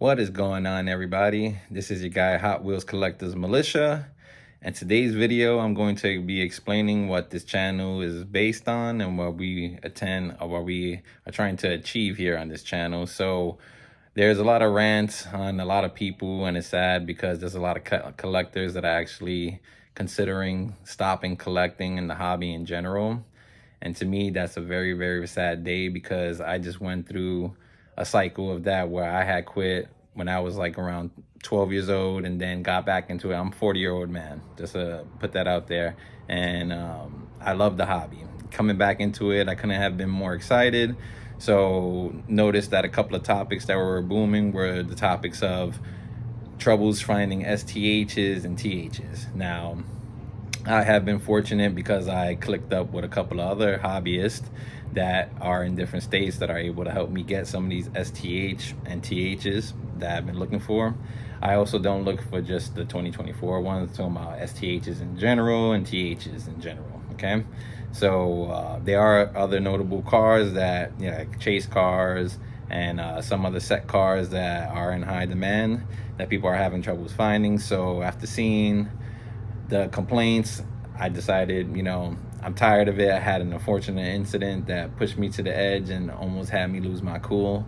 What is going on, everybody? This is your guy Hot Wheels Collectors Militia, and today's video I'm going to be explaining what this channel is based on and what we attend or what we are trying to achieve here on this channel. So there's a lot of rants on a lot of people, and it's sad because there's a lot of collectors that are actually considering stopping collecting in the hobby in general. And to me, that's a very, very sad day because I just went through a cycle of that where I had quit when I was like around 12 years old and then got back into it. I'm a 40-year-old man, just to put that out there. And I love the hobby. Coming back into it, I couldn't have been more excited. So noticed that a couple of topics that were booming were the topics of troubles finding STHs and THs. Now, I have been fortunate because I clicked up with a couple of other hobbyists that are in different states that are able to help me get some of these STH and THs that I've been looking for. I also don't look for just the 2024 ones, I'm talking about STHs in general and THs in general, okay? So there are other notable cars that, like chase cars and some other set cars that are in high demand that people are having troubles finding. So after seeing the complaints, I decided, I'm tired of it. I had an unfortunate incident that pushed me to the edge and almost had me lose my cool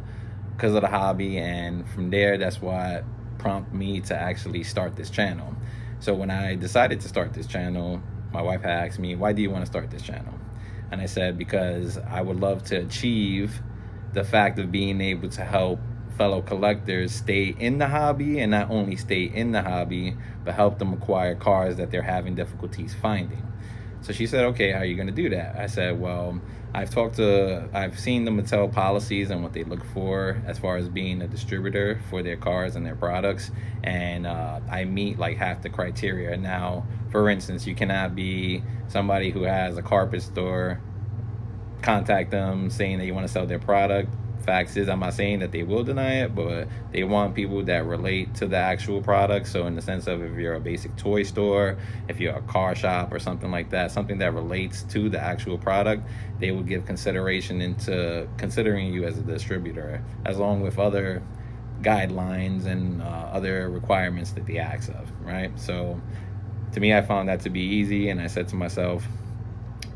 because of the hobby. And from there, that's what prompted me to actually start this channel. So when I decided to start this channel, my wife had asked me, why do you want to start this channel? And I said, because I would love to achieve the fact of being able to help fellow collectors stay in the hobby, and not only stay in the hobby, but help them acquire cars that they're having difficulties finding. So she said, okay, how are you going to do that? I said, well, I've seen the Mattel policies and what they look for as far as being a distributor for their cars and their products, and I meet like half the criteria. Now, for instance, you cannot be somebody who has a carpet store, contact them saying that you want to sell their product. Facts is, I'm not saying that they will deny it, but they want people that relate to the actual product. So in the sense of, if you're a basic toy store, if you're a car shop or something like that, something that relates to the actual product, they will give consideration into considering you as a distributor, as long with other guidelines and other requirements that they ask of, right? So to me, I found that to be easy, and I said to myself,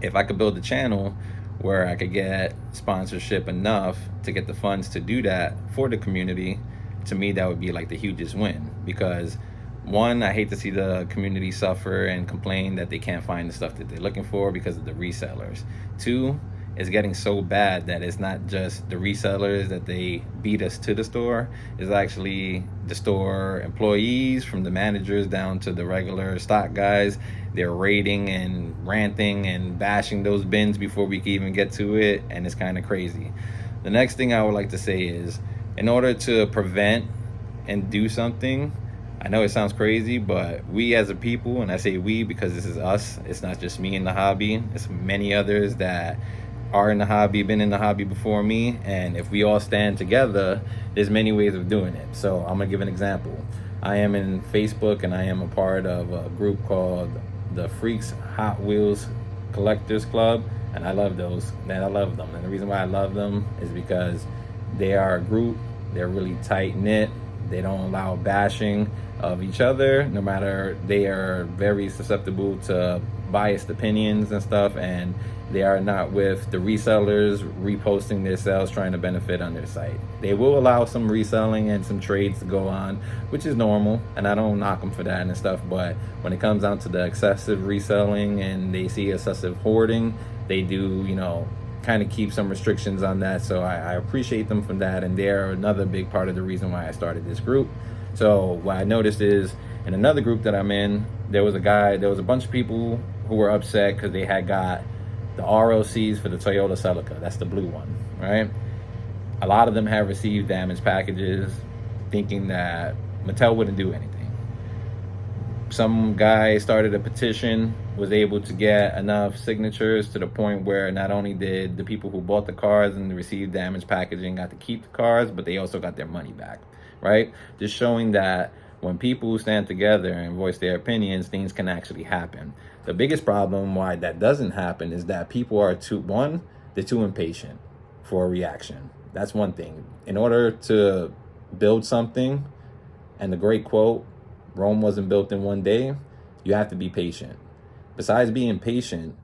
if I could build a channel where I could get sponsorship enough to get the funds to do that for the community, to me that would be like the hugest win. Because one, I hate to see the community suffer and complain that they can't find the stuff that they're looking for because of the resellers. Two, it's getting so bad that it's not just the resellers that they beat us to the store, it's actually the store employees, from the managers down to the regular stock guys. They're raiding and ranting and bashing those bins before we can even get to it, and it's kind of crazy. The next thing I would like to say is, in order to prevent and do something, I know it sounds crazy, but we as a people, and I say we because this is us, it's not just me in the hobby, it's many others that are in the hobby, been in the hobby before me, and if we all stand together, there's many ways of doing it. So I'm gonna give an example. I am in Facebook, and I am a part of a group called the Freaks Hot Wheels Collectors Club, and I love those, man. I love them, and the reason why I love them is because they are a group. They're really tight knit. They don't allow bashing of each other, no matter, they are very susceptible to biased opinions and stuff, and they are not with the resellers reposting their sales trying to benefit on their site. They will allow some reselling and some trades to go on, which is normal, and I don't knock them for that and stuff, but when it comes down to the excessive reselling and they see excessive hoarding, they do, kind of keep some restrictions on that. So I appreciate them for that, and they're another big part of the reason why I started this group. So what I noticed is, in another group that I'm in, there was a bunch of people who were upset because they had got the ROCs for the Toyota Celica. That's the blue one, right? A lot of them have received damaged packages, thinking that Mattel wouldn't do anything. Some guy started a petition, was able to get enough signatures to the point where not only did the people who bought the cars and received damaged packaging got to keep the cars, but they also got their money back, right? Just showing that when people stand together and voice their opinions, things can actually happen. The biggest problem why that doesn't happen is that people are they're too impatient for a reaction. That's one thing. In order to build something, and the great quote, Rome wasn't built in one day, you have to be patient. Besides being patient,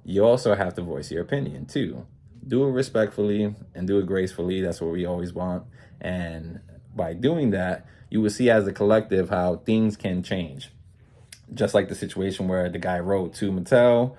you also have to voice your opinion too. Do it respectfully and do it gracefully. That's what we always want. And by doing that, you will see as a collective how things can change. Just like the situation where the guy wrote to Mattel,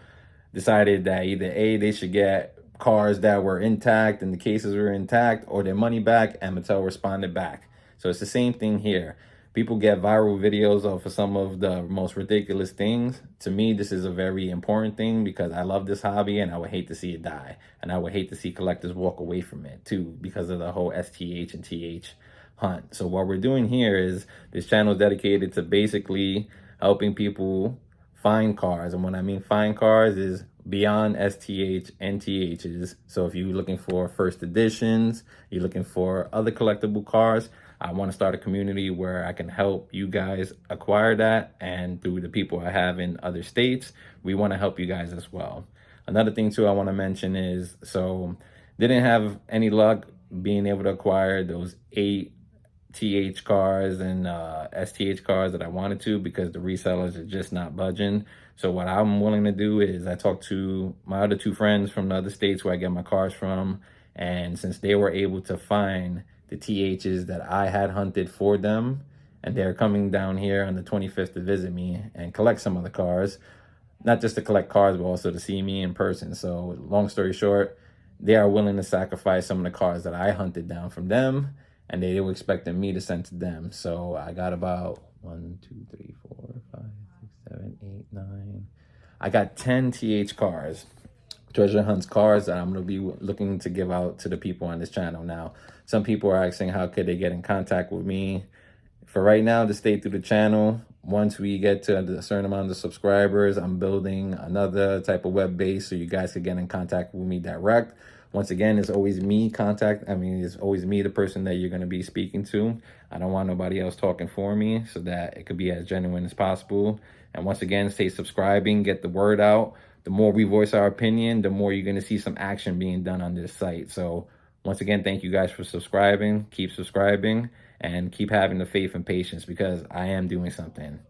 decided that either A, they should get cars that were intact and the cases were intact, or their money back, and Mattel responded back. So it's the same thing here. People get viral videos of some of the most ridiculous things. To me, this is a very important thing because I love this hobby and I would hate to see it die. And I would hate to see collectors walk away from it too because of the whole STH and TH hunt. So what we're doing here is this channel is dedicated to basically helping people find cars. And when I mean find cars is beyond STH and THs. So if you're looking for first editions, you're looking for other collectible cars, I want to start a community where I can help you guys acquire that. And through the people I have in other states, we want to help you guys as well. Another thing too I want to mention is, so didn't have any luck being able to acquire those 8 TH cars and STH cars that I wanted to because the resellers are just not budging. So what I'm willing to do is I talked to my other 2 friends from the other states where I get my cars from, and since they were able to find the THs that I had hunted for them, and they're coming down here on the 25th to visit me and collect some of the cars, not just to collect cars, but also to see me in person. So long story short, they are willing to sacrifice some of the cars that I hunted down from them, and they were expecting me to send to them. So I got about 1, 2, 3, 4, 5, 6, 7, 8, 9. I got 10 TH cars, treasure hunts cars that I'm going to be looking to give out to the people on this channel. Now, some people are asking how could they get in contact with me. For right now, to stay through the channel, once we get to a certain amount of subscribers, I'm building another type of web base so you guys can get in contact with me direct. Once again, it's always me it's always me, the person that you're going to be speaking to. I don't want nobody else talking for me, so that it could be as genuine as possible. And once again, stay subscribing, get the word out. The more we voice our opinion, the more you're going to see some action being done on this site. So once again, thank you guys for subscribing. Keep subscribing and keep having the faith and patience because I am doing something.